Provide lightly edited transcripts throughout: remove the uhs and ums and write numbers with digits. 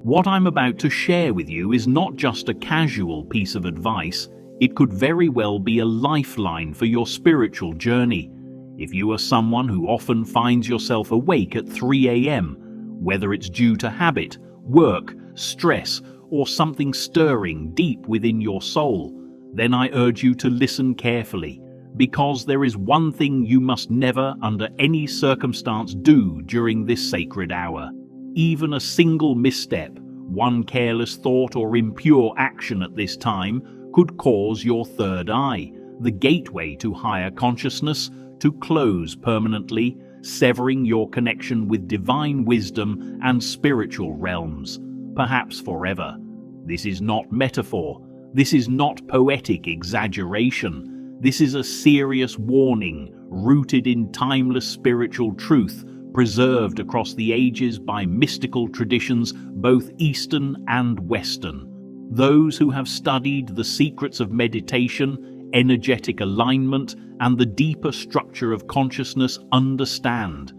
What I'm about to share with you is not just a casual piece of advice, it could very well be a lifeline for your spiritual journey. If you are someone who often finds yourself awake at 3 a.m., whether it's due to habit, work, stress, or something stirring deep within your soul, then I urge you to listen carefully, because there is one thing you must never, under any circumstance, do during this sacred hour. Even a single misstep, one careless thought or impure action at this time could cause your third eye, the gateway to higher consciousness, to close permanently, severing your connection with divine wisdom and spiritual realms, perhaps forever. This is not metaphor. This is not poetic exaggeration. This is a serious warning, rooted in timeless spiritual truth, preserved across the ages by mystical traditions, both Eastern and Western. Those who have studied the secrets of meditation, energetic alignment, and the deeper structure of consciousness understand.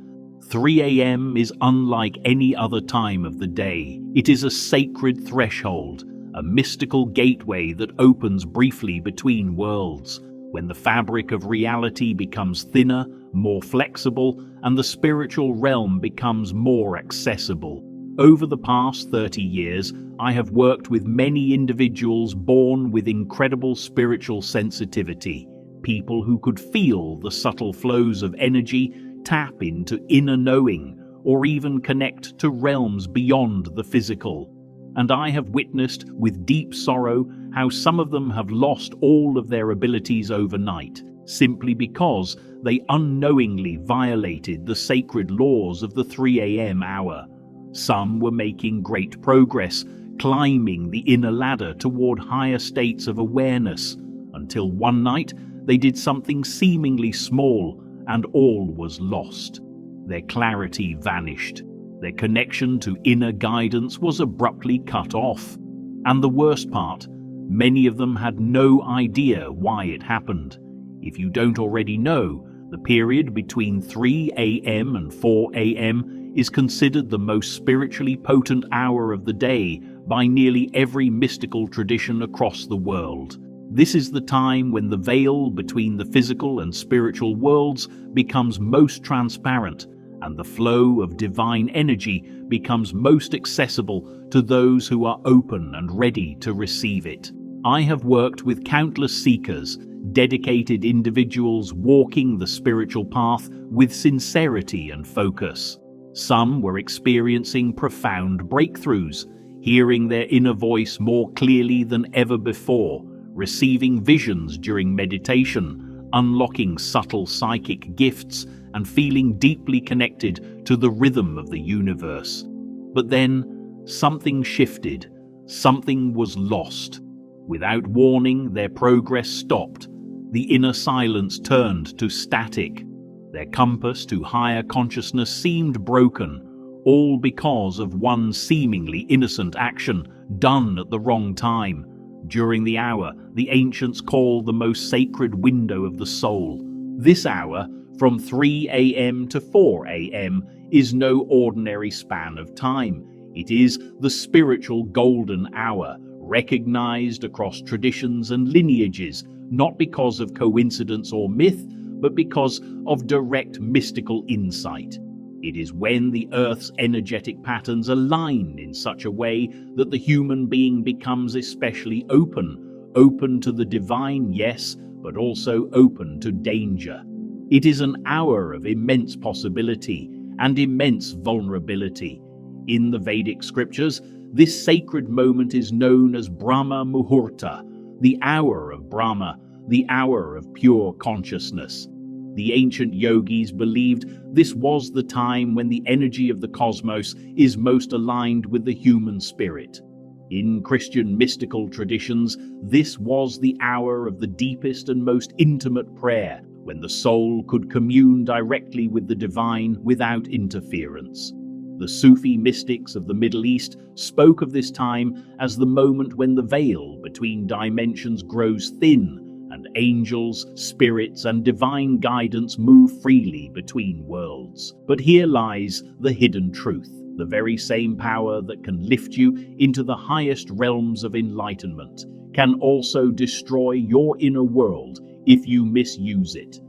3 a.m. is unlike any other time of the day. It is a sacred threshold, a mystical gateway that opens briefly between worlds, when the fabric of reality becomes thinner, more flexible, and the spiritual realm becomes more accessible. Over the past 30 years, I have worked with many individuals born with incredible spiritual sensitivity, people who could feel the subtle flows of energy, tap into inner knowing, or even connect to realms beyond the physical. And I have witnessed with deep sorrow how some of them have lost all of their abilities overnight, simply because they unknowingly violated the sacred laws of the 3 a.m. hour. Some were making great progress, climbing the inner ladder toward higher states of awareness, until one night they did something seemingly small and all was lost. Their clarity vanished. Their connection to inner guidance was abruptly cut off. And the worst part, many of them had no idea why it happened. If you don't already know, the period between 3 a.m. and 4 a.m. is considered the most spiritually potent hour of the day by nearly every mystical tradition across the world. This is the time when the veil between the physical and spiritual worlds becomes most transparent, and the flow of divine energy becomes most accessible to those who are open and ready to receive it. I have worked with countless seekers, dedicated individuals walking the spiritual path with sincerity and focus. Some were experiencing profound breakthroughs, hearing their inner voice more clearly than ever before, receiving visions during meditation, unlocking subtle psychic gifts, and feeling deeply connected to the rhythm of the universe. But then, something shifted. Something was lost. Without warning, their progress stopped. The inner silence turned to static. Their compass to higher consciousness seemed broken, all because of one seemingly innocent action done at the wrong time, during the hour the ancients call the most sacred window of the soul. This hour, from 3 a.m. to 4 a.m., is no ordinary span of time. It is the spiritual golden hour, recognized across traditions and lineages, not because of coincidence or myth, but because of direct mystical insight. It is when the Earth's energetic patterns align in such a way that the human being becomes especially open to the divine, yes, but also open to danger. It is an hour of immense possibility and immense vulnerability. In the Vedic scriptures, this sacred moment is known as Brahma Muhurta, the hour of Brahma, the hour of pure consciousness. The ancient yogis believed this was the time when the energy of the cosmos is most aligned with the human spirit. In Christian mystical traditions, this was the hour of the deepest and most intimate prayer, when the soul could commune directly with the divine without interference. The Sufi mystics of the Middle East spoke of this time as the moment when the veil between dimensions grows thin, and angels, spirits, and divine guidance move freely between worlds. But here lies the hidden truth. The very same power that can lift you into the highest realms of enlightenment can also destroy your inner world if you misuse it.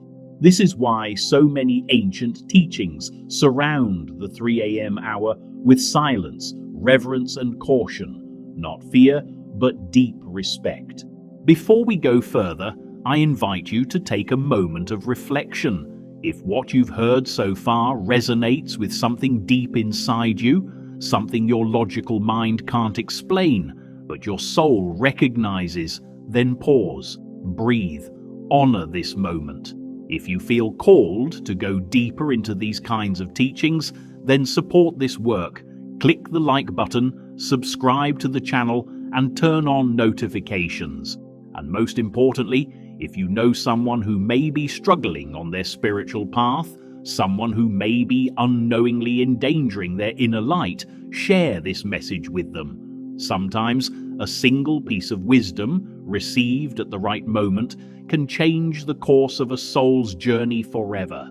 This is why so many ancient teachings surround the 3 a.m. hour with silence, reverence, and caution, not fear, but deep respect. Before we go further, I invite you to take a moment of reflection. If what you've heard so far resonates with something deep inside you, something your logical mind can't explain, but your soul recognizes, then pause, breathe, honor this moment. If you feel called to go deeper into these kinds of teachings, then support this work. Click the like button, subscribe to the channel, and turn on notifications. And most importantly, if you know someone who may be struggling on their spiritual path, someone who may be unknowingly endangering their inner light, share this message with them. Sometimes a single piece of wisdom, received at the right moment, can change the course of a soul's journey forever.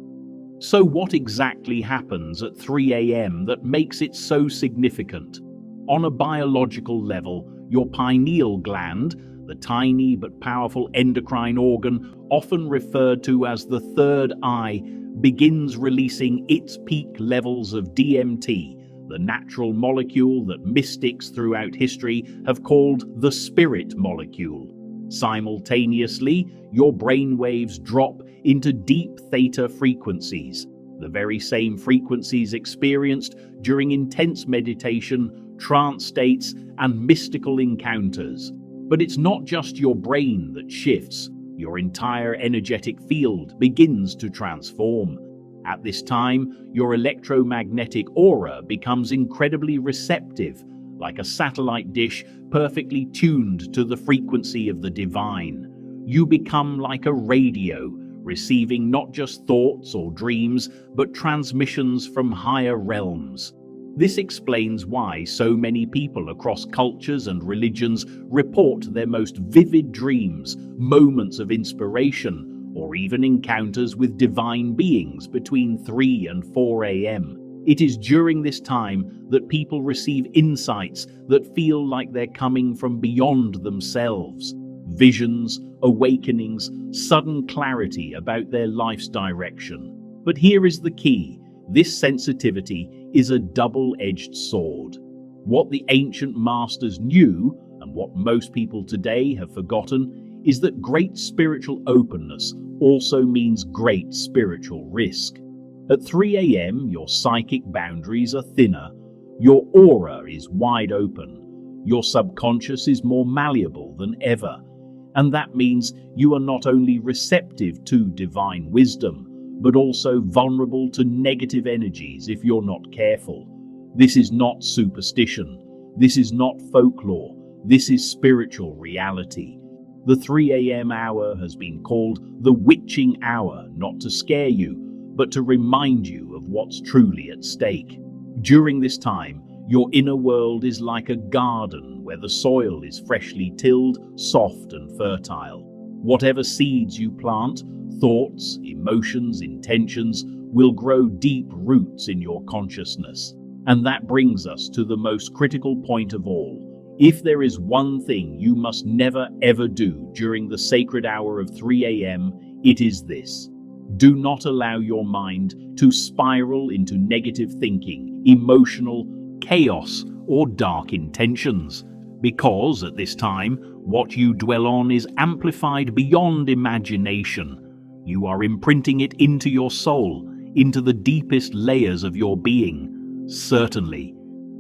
So what exactly happens at 3 a.m. that makes it so significant? On a biological level, your pineal gland, the tiny but powerful endocrine organ, often referred to as the third eye, begins releasing its peak levels of DMT, the natural molecule that mystics throughout history have called the spirit molecule. Simultaneously, your brainwaves drop into deep theta frequencies, the very same frequencies experienced during intense meditation, trance states, and mystical encounters. But it's not just your brain that shifts. Your entire energetic field begins to transform. At this time, your electromagnetic aura becomes incredibly receptive, like a satellite dish perfectly tuned to the frequency of the divine. You become like a radio, receiving not just thoughts or dreams, but transmissions from higher realms. This explains why so many people across cultures and religions report their most vivid dreams, moments of inspiration, or even encounters with divine beings between 3 and 4 a.m. It is during this time that people receive insights that feel like they're coming from beyond themselves. Visions, awakenings, sudden clarity about their life's direction. But here is the key. This sensitivity is a double-edged sword. What the ancient masters knew, and what most people today have forgotten, is that great spiritual openness also means great spiritual risk. At 3 a.m., your psychic boundaries are thinner, your aura is wide open, your subconscious is more malleable than ever, and that means you are not only receptive to divine wisdom, but also vulnerable to negative energies if you're not careful. This is not superstition. This is not folklore. This is spiritual reality. The 3 a.m. hour has been called the witching hour, not to scare you, but to remind you of what's truly at stake. During this time, your inner world is like a garden where the soil is freshly tilled, soft and fertile. Whatever seeds you plant, thoughts, emotions, intentions, will grow deep roots in your consciousness. And that brings us to the most critical point of all. If there is one thing you must never ever do during the sacred hour of 3 a.m., it is this. Do not allow your mind to spiral into negative thinking, emotional chaos, or dark intentions. Because at this time, what you dwell on is amplified beyond imagination. You are imprinting it into your soul, into the deepest layers of your being. Certainly.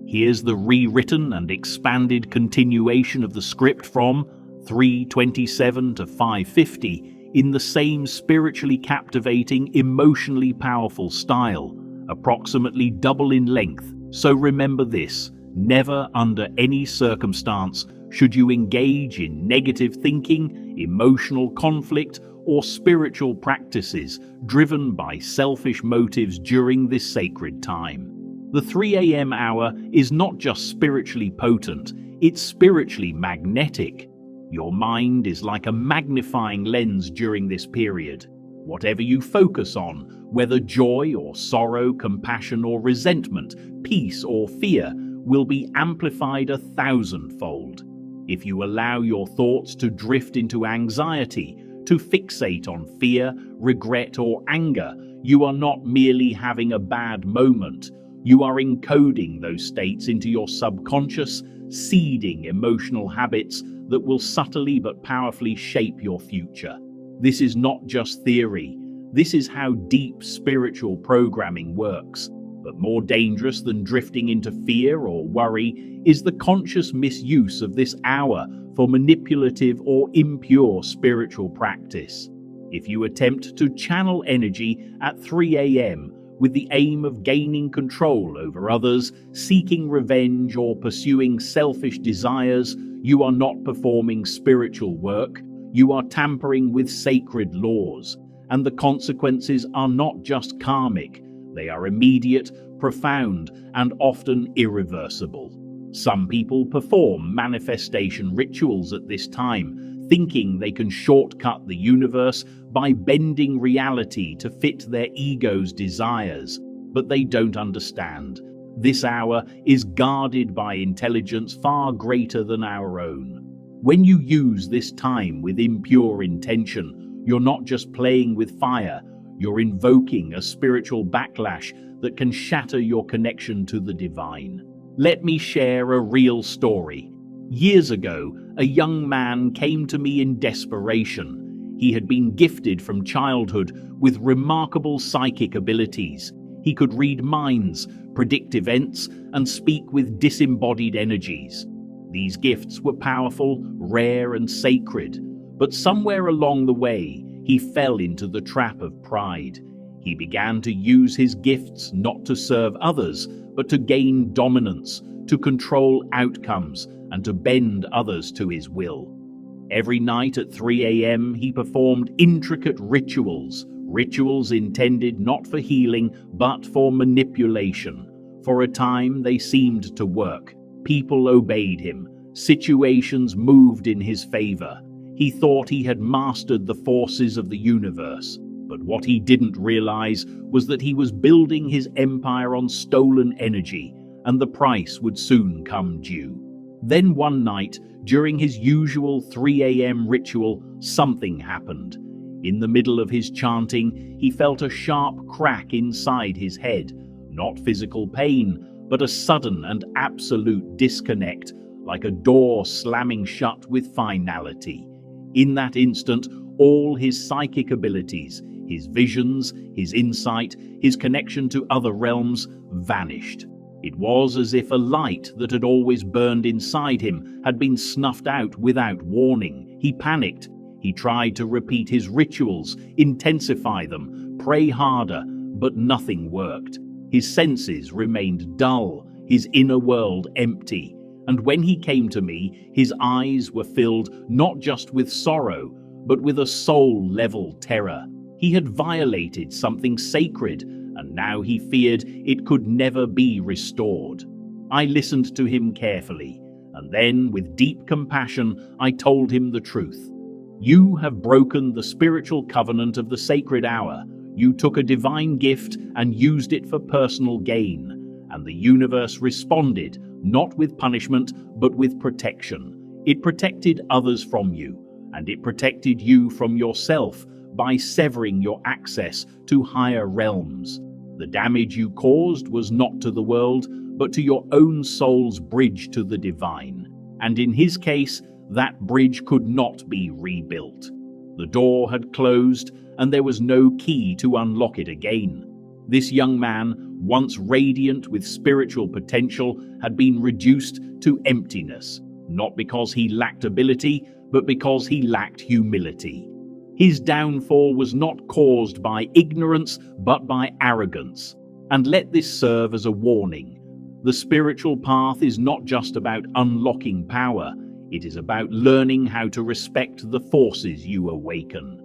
Here's the rewritten and expanded continuation of the script from 3:27 to 5:50 in the same spiritually captivating, emotionally powerful style, approximately double in length. So remember this, never under any circumstance should you engage in negative thinking, emotional conflict, or spiritual practices driven by selfish motives during this sacred time. The 3 a.m. hour is not just spiritually potent, it's spiritually magnetic. Your mind is like a magnifying lens during this period. Whatever you focus on, whether joy or sorrow, compassion or resentment, peace or fear, will be amplified 1,000-fold. If you allow your thoughts to drift into anxiety, to fixate on fear, regret or anger, you are not merely having a bad moment. You are encoding those states into your subconscious, seeding emotional habits that will subtly but powerfully shape your future. This is not just theory. This is how deep spiritual programming works. But more dangerous than drifting into fear or worry is the conscious misuse of this hour for manipulative or impure spiritual practice. If you attempt to channel energy at 3 a.m. with the aim of gaining control over others, seeking revenge or pursuing selfish desires, you are not performing spiritual work. You are tampering with sacred laws, and the consequences are not just karmic. They are immediate, profound, and often irreversible. Some people perform manifestation rituals at this time, thinking they can shortcut the universe by bending reality to fit their ego's desires. But they don't understand. This hour is guarded by intelligence far greater than our own. When you use this time with impure intention, you're not just playing with fire, you're invoking a spiritual backlash that can shatter your connection to the divine. Let me share a real story. Years ago, a young man came to me in desperation. He had been gifted from childhood with remarkable psychic abilities. He could read minds, predict events, and speak with disembodied energies. These gifts were powerful, rare, and sacred, but somewhere along the way, he fell into the trap of pride. He began to use his gifts not to serve others, but to gain dominance, to control outcomes, and to bend others to his will. Every night at 3 a.m., he performed intricate rituals intended not for healing, but for manipulation. For a time, they seemed to work. People obeyed him. Situations moved in his favor. He thought he had mastered the forces of the universe. But what he didn't realize was that he was building his empire on stolen energy, and the price would soon come due. Then one night, during his usual 3 a.m. ritual, something happened. In the middle of his chanting, he felt a sharp crack inside his head. Not physical pain, but a sudden and absolute disconnect, like a door slamming shut with finality. In that instant, all his psychic abilities, his visions, his insight, his connection to other realms vanished. It was as if a light that had always burned inside him had been snuffed out without warning. He panicked. He tried to repeat his rituals, intensify them, pray harder, but nothing worked. His senses remained dull, his inner world empty. And when he came to me, his eyes were filled not just with sorrow, but with a soul-level terror. He had violated something sacred, and now he feared it could never be restored. I listened to him carefully, and then, with deep compassion, I told him the truth. You have broken the spiritual covenant of the sacred hour. You took a divine gift and used it for personal gain, and the universe responded, not with punishment, but with protection. It protected others from you, and it protected you from yourself by severing your access to higher realms. The damage you caused was not to the world, but to your own soul's bridge to the divine. And in his case, that bridge could not be rebuilt. The door had closed, and there was no key to unlock it again. This young man, once radiant with spiritual potential, had been reduced to emptiness, not because he lacked ability, but because he lacked humility. His downfall was not caused by ignorance, but by arrogance. And let this serve as a warning. The spiritual path is not just about unlocking power, it is about learning how to respect the forces you awaken.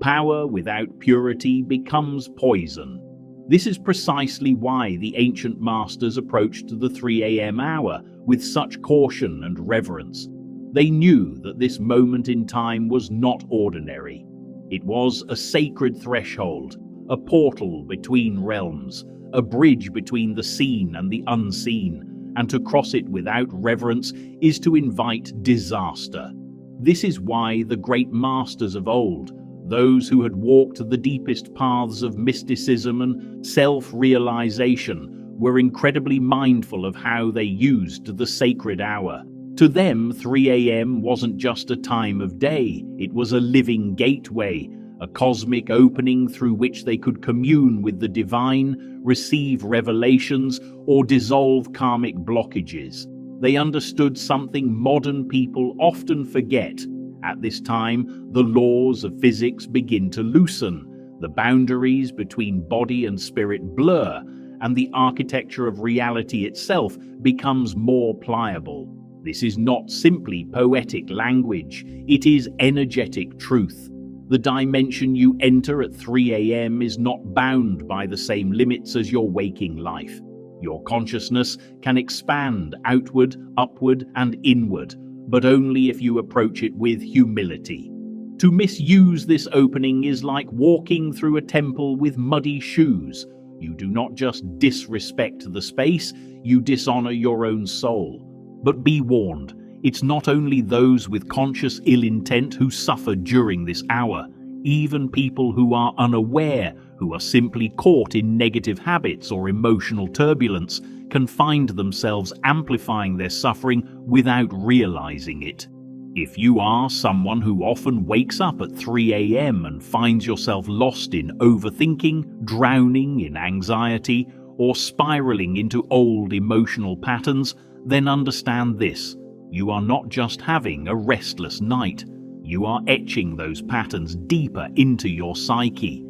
Power without purity becomes poison. This is precisely why the ancient masters approached the 3 a.m. hour with such caution and reverence. They knew that this moment in time was not ordinary. It was a sacred threshold, a portal between realms, a bridge between the seen and the unseen, and to cross it without reverence is to invite disaster. This is why the great masters of old, those who had walked the deepest paths of mysticism and self-realization, were incredibly mindful of how they used the sacred hour. To them, 3 a.m. wasn't just a time of day, it was a living gateway, a cosmic opening through which they could commune with the divine, receive revelations, or dissolve karmic blockages. They understood something modern people often forget. At this time, the laws of physics begin to loosen, the boundaries between body and spirit blur, and the architecture of reality itself becomes more pliable. This is not simply poetic language, it is energetic truth. The dimension you enter at 3 a.m. is not bound by the same limits as your waking life. Your consciousness can expand outward, upward, and inward, but only if you approach it with humility. To misuse this opening is like walking through a temple with muddy shoes. You do not just disrespect the space, you dishonor your own soul. But be warned, it's not only those with conscious ill intent who suffer during this hour. Even people who are unaware, who are simply caught in negative habits or emotional turbulence, can find themselves amplifying their suffering without realizing it. If you are someone who often wakes up at 3 a.m. and finds yourself lost in overthinking, drowning in anxiety, or spiraling into old emotional patterns, then understand this. You are not just having a restless night. You are etching those patterns deeper into your psyche.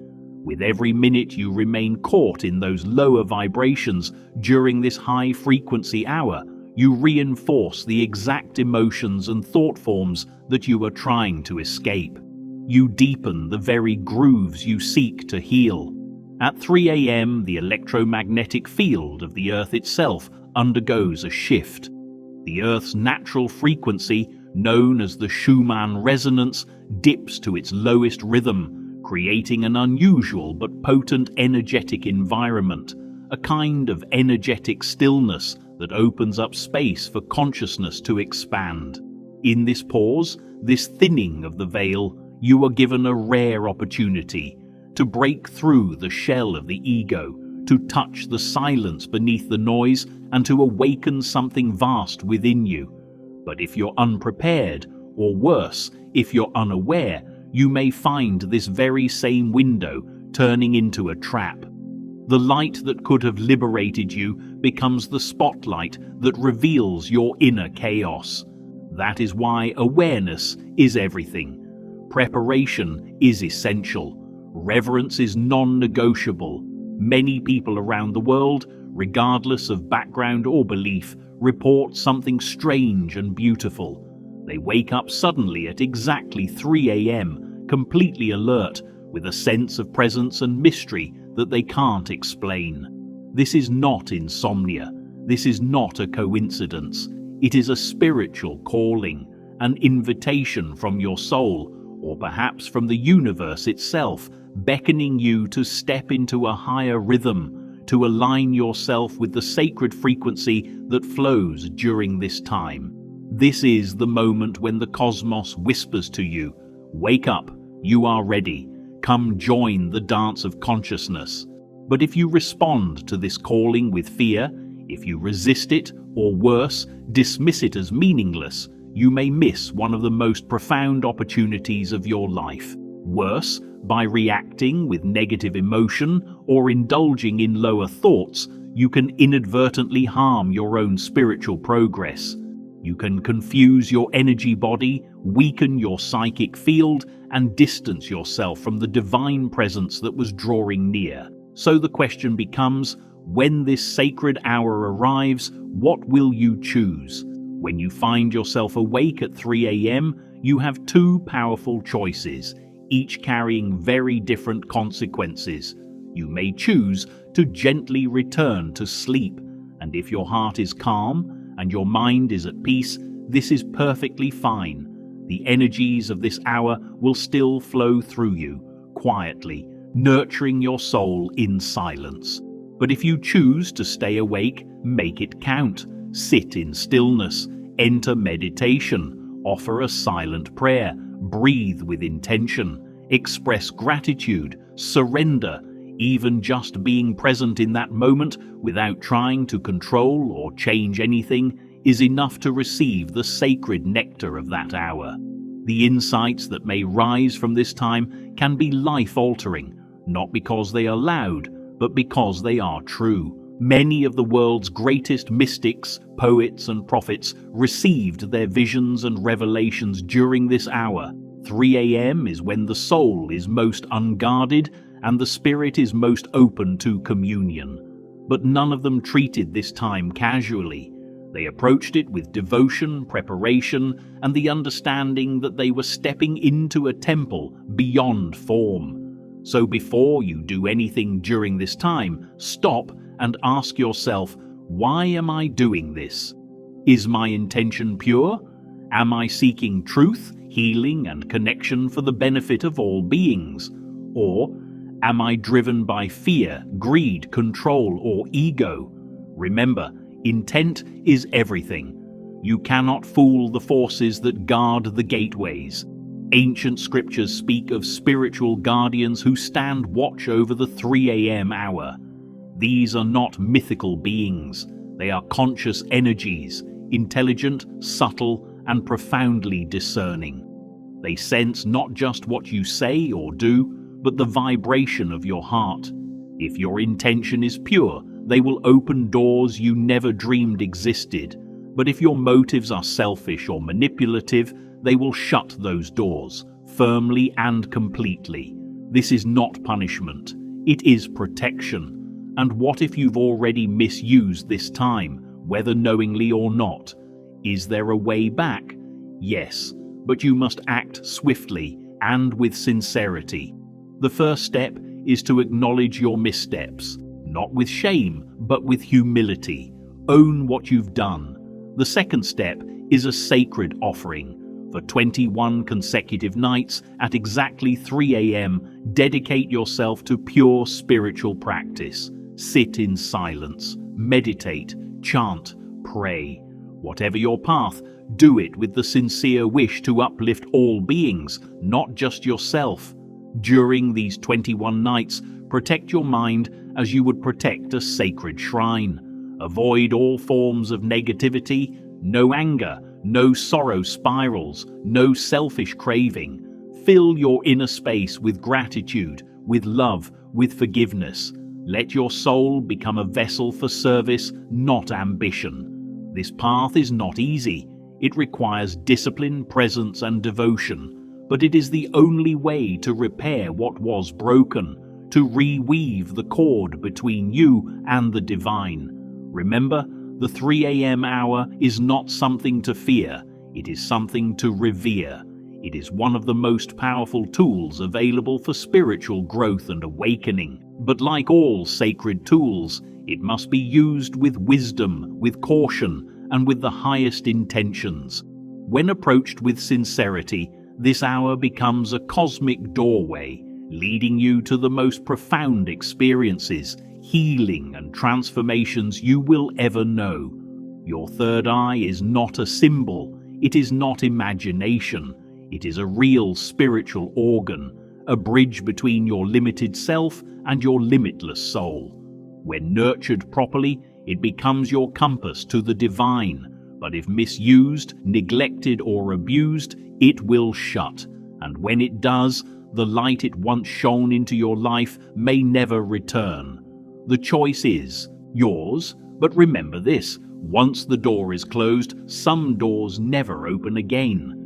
With every minute you remain caught in those lower vibrations during this high-frequency hour, you reinforce the exact emotions and thought forms that you are trying to escape. You deepen the very grooves you seek to heal. At 3 a.m., the electromagnetic field of the Earth itself undergoes a shift. The Earth's natural frequency, known as the Schumann resonance, dips to its lowest rhythm, creating an unusual but potent energetic environment, a kind of energetic stillness that opens up space for consciousness to expand. In this pause, this thinning of the veil, you are given a rare opportunity to break through the shell of the ego, to touch the silence beneath the noise, and to awaken something vast within you. But if you're unprepared, or worse, if you're unaware, you may find this very same window turning into a trap. The light that could have liberated you becomes the spotlight that reveals your inner chaos. That is why awareness is everything. Preparation is essential. Reverence is non-negotiable. Many people around the world, regardless of background or belief, report something strange and beautiful. They wake up suddenly at exactly 3 a.m., completely alert, with a sense of presence and mystery that they can't explain. This is not insomnia. This is not a coincidence. It is a spiritual calling, an invitation from your soul, or perhaps from the universe itself, beckoning you to step into a higher rhythm, to align yourself with the sacred frequency that flows during this time. This is the moment when the cosmos whispers to you, "Wake up, you are ready. Come join the dance of consciousness." But if you respond to this calling with fear, if you resist it, or worse, dismiss it as meaningless, you may miss one of the most profound opportunities of your life. Worse, by reacting with negative emotion or indulging in lower thoughts, you can inadvertently harm your own spiritual progress. You can confuse your energy body, weaken your psychic field, and distance yourself from the divine presence that was drawing near. So the question becomes, when this sacred hour arrives, what will you choose? When you find yourself awake at 3 a.m., you have two powerful choices, each carrying very different consequences. You may choose to gently return to sleep, and if your heart is calm and your mind is at peace, this is perfectly fine. The energies of this hour will still flow through you, quietly, nurturing your soul in silence. But if you choose to stay awake, make it count. Sit in stillness, enter meditation, offer a silent prayer, breathe with intention, express gratitude, surrender. Even just being present in that moment without trying to control or change anything is enough to receive the sacred nectar of that hour. The insights that may rise from this time can be life-altering, not because they are loud, but because they are true. Many of the world's greatest mystics, poets, and prophets received their visions and revelations during this hour. 3 a.m. is when the soul is most unguarded and the spirit is most open to communion. But none of them treated this time casually. They approached it with devotion, preparation, and the understanding that they were stepping into a temple beyond form. So before you do anything during this time, stop and ask yourself, why am I doing this? Is my intention pure? Am I seeking truth, healing, and connection for the benefit of all beings? Or am I driven by fear, greed, control, or ego? Remember, intent is everything. You cannot fool the forces that guard the gateways. Ancient scriptures speak of spiritual guardians who stand watch over the 3 a.m. hour. These are not mythical beings. They are conscious energies, intelligent, subtle, and profoundly discerning. They sense not just what you say or do, but the vibration of your heart. If your intention is pure, they will open doors you never dreamed existed. But if your motives are selfish or manipulative, they will shut those doors, firmly and completely. This is not punishment. It is protection. And what if you've already misused this time, whether knowingly or not? Is there a way back? Yes, but you must act swiftly and with sincerity. The first step is to acknowledge your missteps, not with shame, but with humility. Own what you've done. The second step is a sacred offering. For 21 consecutive nights at exactly 3 a.m., dedicate yourself to pure spiritual practice. Sit in silence, meditate, chant, pray. Whatever your path, do it with the sincere wish to uplift all beings, not just yourself. During these 21 nights, protect your mind as you would protect a sacred shrine. Avoid all forms of negativity, no anger, no sorrow spirals, no selfish craving. Fill your inner space with gratitude, with love, with forgiveness. Let your soul become a vessel for service, not ambition. This path is not easy. It requires discipline, presence, and devotion. But it is the only way to repair what was broken, to reweave the cord between you and the divine. Remember, the 3 a.m. hour is not something to fear. It is something to revere. It is one of the most powerful tools available for spiritual growth and awakening. But like all sacred tools, it must be used with wisdom, with caution, and with the highest intentions. When approached with sincerity, this hour becomes a cosmic doorway, leading you to the most profound experiences, healing, and transformations you will ever know. Your third eye is not a symbol. It is not imagination. It is a real spiritual organ, a bridge between your limited self and your limitless soul. When nurtured properly, it becomes your compass to the divine. But if misused, neglected, or abused, it will shut. And when it does, the light it once shone into your life may never return. The choice is yours, but remember this: once the door is closed, some doors never open again.